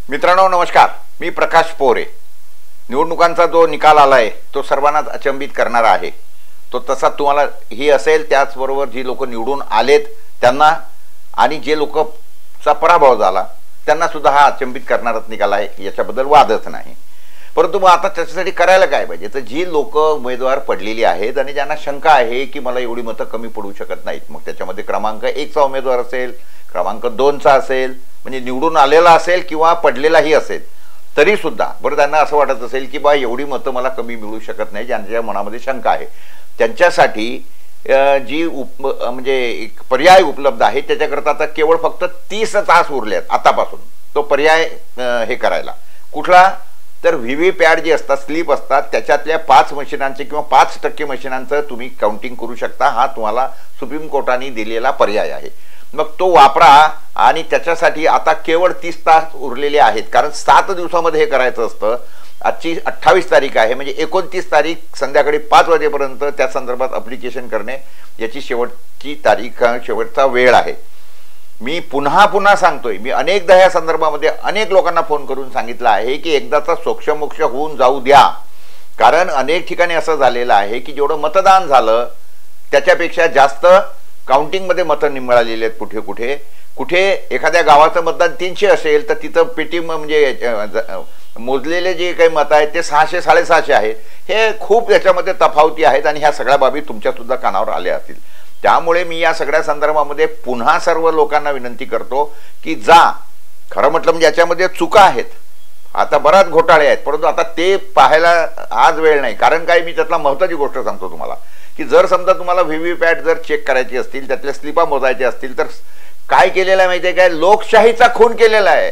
मित्रांनो नमस्कार, मी प्रकाश पोरे। निवडणुकांचा जो निकाल आलाय तो सर्वांनाच अचंबित करणारा आहे। तो तसा तुम्हाला ही असेल, त्याचबरोबर जी लोक निवडून आलेत त्यांना आणि जे लोकचा पराभव झाला त्यांना सुद्धा हा अचंबित करणाराच निकाल आहे, याच्याबद्दल वादच नाही। परंतु मग आता त्याच्यासाठी करायला काय पाहिजे, तर जी लोक उमेदवार पडलेली आहेत आणि ज्यांना शंका आहे की मला एवढी मतं कमी पडू शकत नाहीत, मग त्याच्यामध्ये क्रमांक 1 चा उमेदवार असेल, क्रमांक 2 चा असेल, म्हणजे निवडून आलेला असेल किंवा पडलेलाही असेल, तरी सुद्धा बरं त्यांना असं वाटत असेल की बा एवढी मतं मला कमी मिळू शकत नाही, ज्यांच्या मनामध्ये शंका आहे त्यांच्यासाठी जी म्हणजे एक पर्याय उपलब्ध आहे, त्याच्याकरता आता केवळ फक्त 30 तास उरले आहेत आतापासून तो पर्याय हे करायला। कुठला तर व्हीव्हीपॅट जे असतात, स्लिप असतात, त्याच्यातल्या 5 मशीनांचे किंवा 5% मशीनांचं तुम्ही काउंटिंग करू शकता। हा तुम्हाला सुप्रीम कोर्टाने दिलेला पर्याय आहे, मग तो वापरा। आणि त्याच्यासाठी आता केवळ 30 तास उरलेले आहेत, कारण 7 दिवसामध्ये हे करायचं असतं। आजची 28 तारीख आहे, म्हणजे 29 तारीख संध्याकाळी 5 वाजेपर्यंत त्या संदर्भात ॲप्लिकेशन करणे याची शेवटची तारीख, शेवटचा वेळ आहे। मी पुन्हा सांगतोय, मी अनेकदा या संदर्भामध्ये अनेक लोकांना फोन करून सांगितलं आहे की एकदाचा सोक्षमोक्ष होऊन जाऊ द्या, कारण अनेक ठिकाणी असं झालेलं आहे की जेवढं मतदान झालं त्याच्यापेक्षा जास्त काउंटिंगमध्ये मतं मिळालेली आहेत। कुठे कुठे कुठे एखाद्या गावाचं मतदान 300 असेल तर तिथं पेटी म्हणजे मोजलेले जे काही मतं आहेत ते 600 650 आहेत। हे खूप याच्यामध्ये तफावती आहेत आणि ह्या सगळ्या बाबी तुमच्या सुद्धा कानावर आल्या असतील। त्यामुळे मी या सगळ्या संदर्भामध्ये पुन्हा सर्व लोकांना विनंती करतो की जा, खरं म्हटलं म्हणजे याच्यामध्ये चुका आहेत, आता बराच घोटाळे आहेत, परंतु आता ते पाहायला आज वेळ नाही। कारण काय, मी त्यातला महत्त्वाची गोष्ट सांगतो तुम्हाला की जर समजा तुम्हाला व्हीव्हीपॅट जर चेक करायची असतील, त्यातल्या स्लिपा मोजायच्या असतील, तर काय केलेलं आहे माहिती आहे काय, लोकशाहीचा खून केलेला आहे।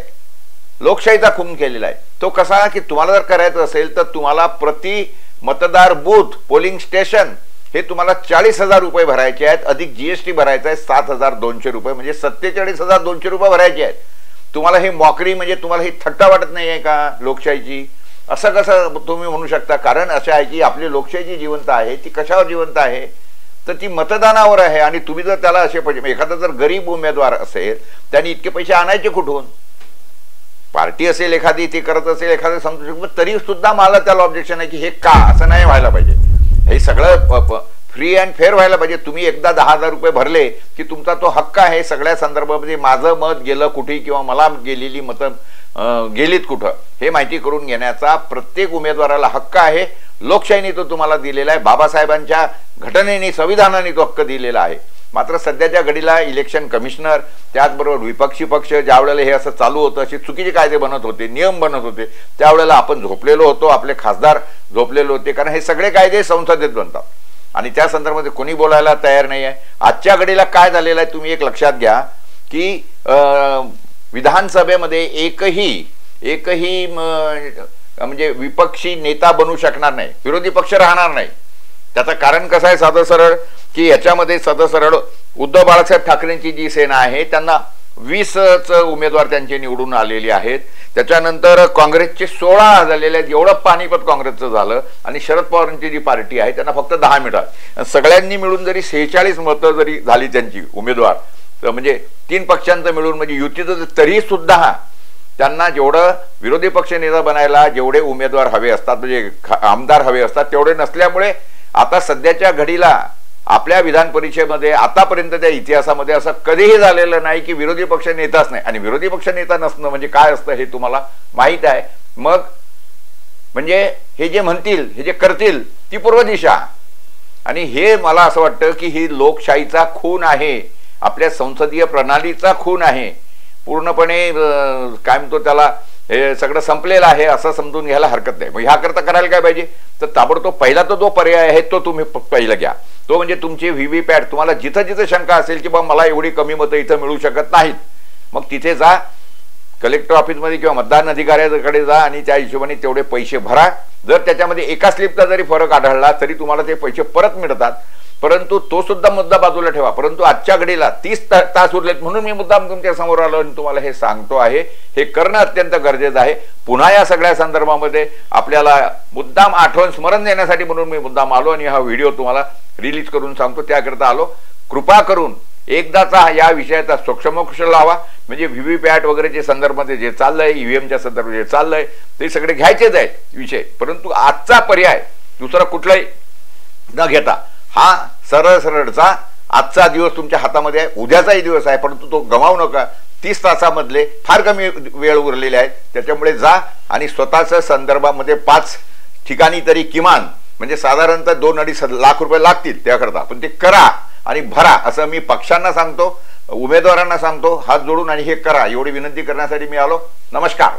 लोकशाहीचा खून केलेला आहे तो कसा की तुम्हाला जर करायचं असेल तर तुम्हाला प्रति मतदार बूथ पोलिंग स्टेशन हे तुम्हाला 40,000 रुपये भरायचे आहेत, अधिक जीएसटी भरायचा आहे 7,200 रुपये, म्हणजे 47,200 रुपये भरायचे आहेत। तुम्हाला ही मॉकरी म्हणजे तुम्हाला ही थट्टा वाटत नाही आहे का लोकशाहीची? असं कसं तुम्ही म्हणू शकता? कारण असं आहे की आपली लोकशाही जी जिवंत आहे ती कशावर जिवंत आहे, तर ती मतदानावर आहे। आणि तुम्ही जर त्याला असे पाहिजे, एखादा जर गरीब उमेदवार असेल त्यांनी इतके पैसे आणायचे कुठून? पार्टी असेल एखादी, ती करत असेल एखादं समजू शकतो, तरी सुद्धा मला त्याला ऑब्जेक्शन आहे की हे का असं नाही व्हायला पाहिजे। हे सगळं फ्री अँड फेअर व्हायला पाहिजे। तुम्ही एकदा 10,000 रुपये भरले की तुमचा तो हक्क आहे सगळ्या संदर्भामध्ये, माझं मत गेलं कुठे किंवा मला गेलेली मतं गेलीत कुठं हे माहिती करून घेण्याचा प्रत्येक उमेदवाराला हक्क आहे। लोकशाहीने तो तुम्हाला दिलेला आहे, बाबासाहेबांच्या घटनेने संविधानाने तो हक्क दिलेला आहे। मात्र सध्याच्या घडीला इलेक्शन कमिशनर त्याचबरोबर विपक्षी पक्ष ज्या वेळेला हे असं चालू होतं, असे चुकीचे कायदे बनत होते, नियम बनत होते, त्यावेळेला आपण झोपलेलो होतो, आपले खासदार झोपलेले होते, कारण हे सगळे कायदे संसदेत बनतात आणि त्या संदर्भामध्ये कोणी बोलायला तयार नाही आहे। आजच्या घडीला काय झालेलं आहे तुम्ही एक लक्षात घ्या की विधानसभेमध्ये एकही म्हणजे विपक्षी नेता बनू शकणार नाही, विरोधी पक्ष राहणार नाही। त्याचं कारण कसं आहे, साधं सरळ की याच्यामध्ये साधं सरळ उद्धव बाळासाहेब ठाकरेंची जी सेना आहे त्यांना 20च उमेदवार त्यांचे निवडून आलेले आहेत। त्याच्यानंतर काँग्रेसचे 16 झालेले आहेत, एवढं पानिपत काँग्रेसचं झालं। आणि शरद पवारांची जी पार्टी आहे त्यांना फक्त 10 मिळाले। सगळ्यांनी मिळून जरी 46 मतं जरी झाली त्यांची उमेदवार, तर म्हणजे 3 पक्षांचं मिळून म्हणजे युतीचं, तरी सुद्धा त्यांना जेवढं विरोधी पक्ष नेता बनायला जेवढे उमेदवार हवे असतात, म्हणजे आमदार हवे असतात, तेवढे नसल्यामुळे आता सध्याच्या घडीला आपल्या विधान परिषदेमध्ये आतापर्यंतच्या इतिहासामध्ये असं कधीही झालेलं नाही की विरोधी पक्ष नेताच नाही। आणि विरोधी पक्ष नेता नसणं म्हणजे काय असतं हे तुम्हाला माहीत आहे। मग म्हणजे हे जे म्हणतील, हे जे करतील ती पूर्व दिशा। आणि हे मला असं वाटतं की ही लोकशाहीचा खून आहे, आपल्या संसदीय प्रणालीचा खून आहे, पूर्णपणे काय म्हणतो त्याला हे सगळं संपलेलं आहे असं समजून घ्यायला हरकत नाही। मग ह्याकरता करायला काय पाहिजे, तर ताबडतोब पहिला तो जो पर्याय आहे तो तुम्ही पहिला घ्या, तो म्हणजे तुमची व्हीव्हीपॅट। तुम्हाला जिथं जिथं शंका असेल की बा मला एवढी कमी मतं इथं मिळू शकत नाहीत, मग तिथे जा, कलेक्टर ऑफिसमध्ये किंवा मतदान अधिकाऱ्याकडे जा आणि त्या हिशोबाने तेवढे पैसे भरा। जर त्याच्यामध्ये एका स्लिपचा जरी फरक आढळला तरी तुम्हाला ते पैसे परत मिळतात, परंतु तो सुद्धा मुद्दा बाजूला ठेवा। परंतु आजच्या घडीला 30 तास उरलेत म्हणून मी मुद्दाम तुमच्या समोर आलो आणि तुम्हाला हे सांगतो आहे, हे करणं अत्यंत गरजेचं आहे। पुन्हा या सगळ्या संदर्भामध्ये आपल्याला मुद्दाम आठवण स्मरण देण्यासाठी म्हणून मी मुद्दाम आलो आणि हा व्हिडिओ तुम्हाला रिलीज करून सांगतो, त्याकरता आलो। कृपा करून एकदाचा या विषयाचा सोक्षमोक्ष लावा। म्हणजे व्हीव्हीपॅट वगैरेच्या संदर्भामध्ये जे चाललंय, ईव्हीएमच्या संदर्भात जे चाललंय ते सगळे घ्यायचेच आहेत विषय, परंतु आजचा पर्याय दुसरा कुठलाही न घेता हा सरळ सरळचा आजचा दिवस तुमच्या हातामध्ये आहे, उद्याचाही दिवस आहे, परंतु तो गमावू नका. 30 तासामधले फार कमी वेळ उरलेले आहेत, त्याच्यामुळे जा आणि स्वतःच्या संदर्भामध्ये 5 ठिकाणी तरी किमान म्हणजे साधारणतः 2-2.5 लाख रुपये लागतील त्याकरता, पण ते करा आणि भरा असं मी पक्षांना सांगतो, उमेदवारांना सांगतो. हात जोडून आणि हे करा एवढी विनंती करण्यासाठी मी आलो. नमस्कार.